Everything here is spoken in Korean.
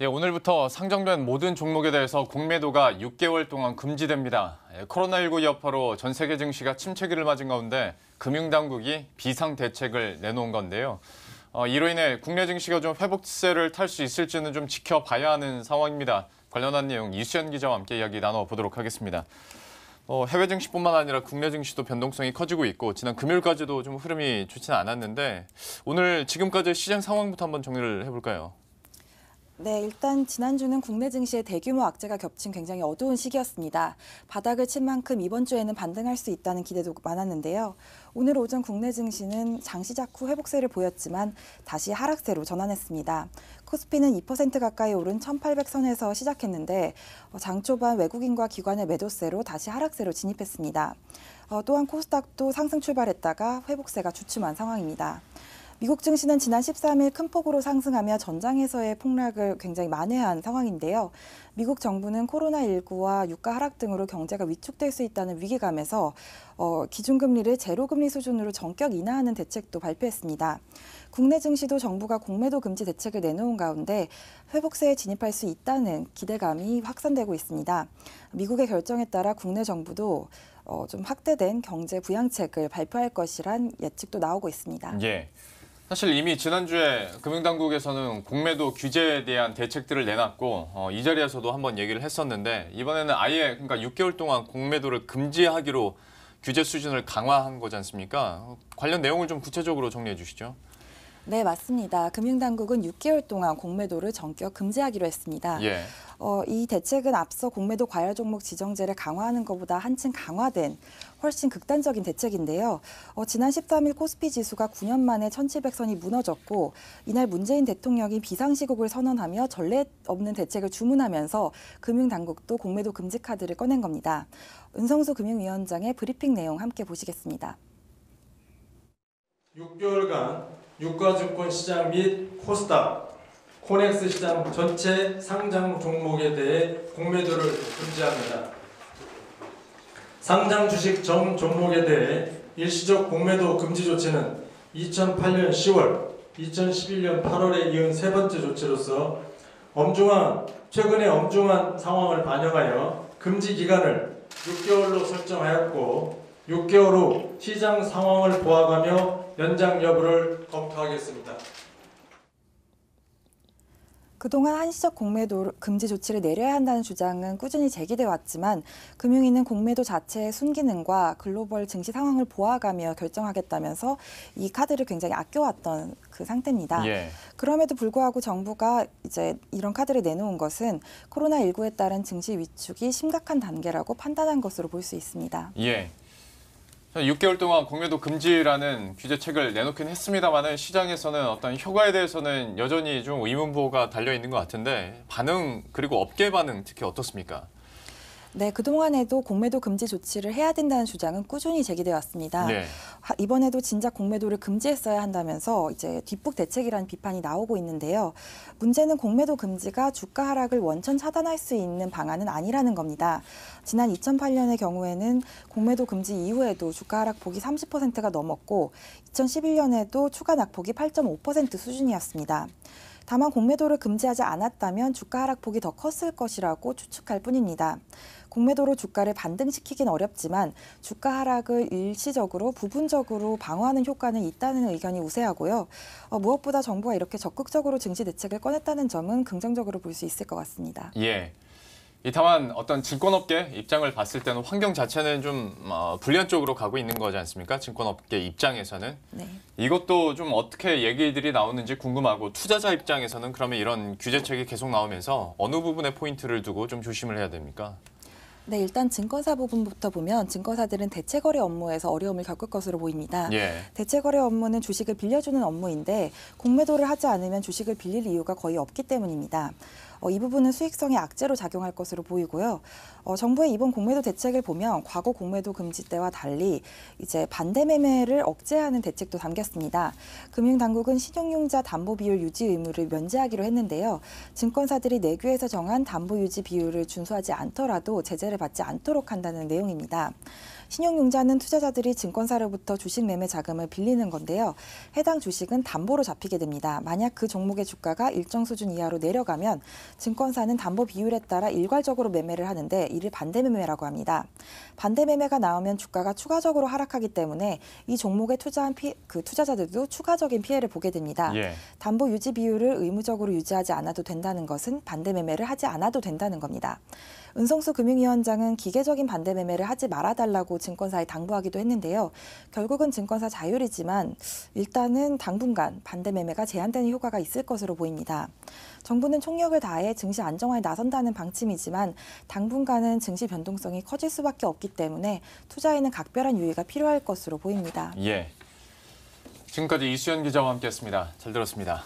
오늘부터 상정된 모든 종목에 대해서 공매도가 6개월 동안 금지됩니다. 코로나19 여파로 전 세계 증시가 침체기를 맞은 가운데 금융당국이 비상대책을 내놓은 건데요. 이로 인해 국내 증시가 좀 회복세를 탈 수 있을지는 좀 지켜봐야 하는 상황입니다. 관련한 내용 이수연 기자와 함께 이야기 나눠보도록 하겠습니다. 해외 증시뿐만 아니라 국내 증시도 변동성이 커지고 있고 지난 금요일까지도 좀 흐름이 좋지는 않았는데 오늘 지금까지 시장 상황부터 한번 정리를 해볼까요? 네, 일단 지난주는 국내 증시의 대규모 악재가 겹친 굉장히 어두운 시기였습니다. 바닥을 친 만큼 이번 주에는 반등할 수 있다는 기대도 많았는데요. 오늘 오전 국내 증시는 장시작 후 회복세를 보였지만 다시 하락세로 전환했습니다. 코스피는 2% 가까이 오른 1800선에서 시작했는데 장 초반 외국인과 기관의 매도세로 다시 하락세로 진입했습니다. 또한 코스닥도 상승 출발했다가 회복세가 주춤한 상황입니다. 미국 증시는 지난 13일 큰 폭으로 상승하며 전장에서의 폭락을 굉장히 만회한 상황인데요. 미국 정부는 코로나19와 유가 하락 등으로 경제가 위축될 수 있다는 위기감에서 기준금리를 제로금리 수준으로 전격 인하하는 대책도 발표했습니다. 국내 증시도 정부가 공매도 금지 대책을 내놓은 가운데 회복세에 진입할 수 있다는 기대감이 확산되고 있습니다. 미국의 결정에 따라 국내 정부도 좀 확대된 경제 부양책을 발표할 것이란 예측도 나오고 있습니다. 예. 사실 이미 지난주에 금융당국에서는 공매도 규제에 대한 대책들을 내놨고 이 자리에서도 한번 얘기를 했었는데 이번에는 아예 그러니까 6개월 동안 공매도를 금지하기로 규제 수준을 강화한 거지 않습니까? 관련 내용을 좀 구체적으로 정리해 주시죠. 네, 맞습니다. 금융당국은 6개월 동안 공매도를 전격 금지하기로 했습니다. 예. 이 대책은 앞서 공매도 과열 종목 지정제를 강화하는 것보다 한층 강화된 훨씬 극단적인 대책인데요. 지난 13일 코스피 지수가 9년 만에 1700선이 무너졌고 이날 문재인 대통령이 비상시국을 선언하며 전례 없는 대책을 주문하면서 금융당국도 공매도 금지 카드를 꺼낸 겁니다. 은성수 금융위원장의 브리핑 내용 함께 보시겠습니다. 6개월간 유가증권 시장 및 코스닥, 코넥스 시장 전체 상장 종목에 대해 공매도를 금지합니다. 상장 주식 전 종목에 대해 일시적 공매도 금지 조치는 2008년 10월, 2011년 8월에 이은 세 번째 조치로서 최근의 엄중한 상황을 반영하여 금지 기간을 6개월로 설정하였고 6개월 후 시장 상황을 보아가며 연장 여부를 검토하겠습니다. 그동안 한시적 공매도 금지 조치를 내려야 한다는 주장은 꾸준히 제기돼 왔지만 금융위는 공매도 자체의 순기능과 글로벌 증시 상황을 보아가며 결정하겠다면서 이 카드를 굉장히 아껴왔던 그 상태입니다. 예. 그럼에도 불구하고 정부가 이제 이런 카드를 내놓은 것은 코로나19에 따른 증시 위축이 심각한 단계라고 판단한 것으로 볼 수 있습니다. 예. 6개월 동안 공매도 금지라는 규제책을 내놓긴 했습니다만은 시장에서는 어떤 효과에 대해서는 여전히 좀 의문부호가 달려 있는 것 같은데 반응 그리고 업계 반응 특히 어떻습니까? 네, 그동안에도 공매도 금지 조치를 해야 된다는 주장은 꾸준히 제기돼 왔습니다. 네. 이번에도 진작 공매도를 금지했어야 한다면서 이제 뒷북 대책이라는 비판이 나오고 있는데요. 문제는 공매도 금지가 주가 하락을 원천 차단할 수 있는 방안은 아니라는 겁니다. 지난 2008년의 경우에는 공매도 금지 이후에도 주가 하락폭이 30%가 넘었고 2011년에도 추가 낙폭이 8.5% 수준이었습니다. 다만 공매도를 금지하지 않았다면 주가 하락폭이 더 컸을 것이라고 추측할 뿐입니다. 공매도로 주가를 반등시키긴 어렵지만 주가 하락을 일시적으로 부분적으로 방어하는 효과는 있다는 의견이 우세하고요. 무엇보다 정부가 이렇게 적극적으로 증시 대책을 꺼냈다는 점은 긍정적으로 볼 수 있을 것 같습니다. 예. 다만 어떤 증권업계 입장을 봤을 때는 환경 자체는 좀 불리한 쪽으로 가고 있는 거지 않습니까? 증권업계 입장에서는. 네. 이것도 좀 어떻게 얘기들이 나오는지 궁금하고 투자자 입장에서는 그러면 이런 규제책이 계속 나오면서 어느 부분에 포인트를 두고 좀 조심을 해야 됩니까? 네, 일단 증권사 부분부터 보면 증권사들은 대체거래 업무에서 어려움을 겪을 것으로 보입니다. 예. 대체거래 업무는 주식을 빌려주는 업무인데 공매도를 하지 않으면 주식을 빌릴 이유가 거의 없기 때문입니다. 이 부분은 수익성의 악재로 작용할 것으로 보이고요. 정부의 이번 공매도 대책을 보면 과거 공매도 금지 때와 달리 이제 반대 매매를 억제하는 대책도 담겼습니다. 금융당국은 신용융자 담보 비율 유지 의무를 면제하기로 했는데요. 증권사들이 내규에서 정한 담보 유지 비율을 준수하지 않더라도 제재를 받지 않도록 한다는 내용입니다. 신용융자는 투자자들이 증권사로부터 주식 매매 자금을 빌리는 건데요. 해당 주식은 담보로 잡히게 됩니다. 만약 그 종목의 주가가 일정 수준 이하로 내려가면 증권사는 담보 비율에 따라 일괄적으로 매매를 하는데 이를 반대 매매라고 합니다. 반대 매매가 나오면 주가가 추가적으로 하락하기 때문에 이 종목에 투자한 투자자들도 추가적인 피해를 보게 됩니다. 예. 담보 유지 비율을 의무적으로 유지하지 않아도 된다는 것은 반대 매매를 하지 않아도 된다는 겁니다. 은성수 금융위원장은 기계적인 반대 매매를 하지 말아달라고 증권사에 당부하기도 했는데요. 결국은 증권사 자율이지만 일단은 당분간 반대 매매가 제한되는 효과가 있을 것으로 보입니다. 정부는 총력을 다해 증시 안정화에 나선다는 방침이지만 당분간은 증시 변동성이 커질 수밖에 없기 때문에 투자에는 각별한 유의가 필요할 것으로 보입니다. 예. 지금까지 이수연 기자와 함께했습니다. 잘 들었습니다.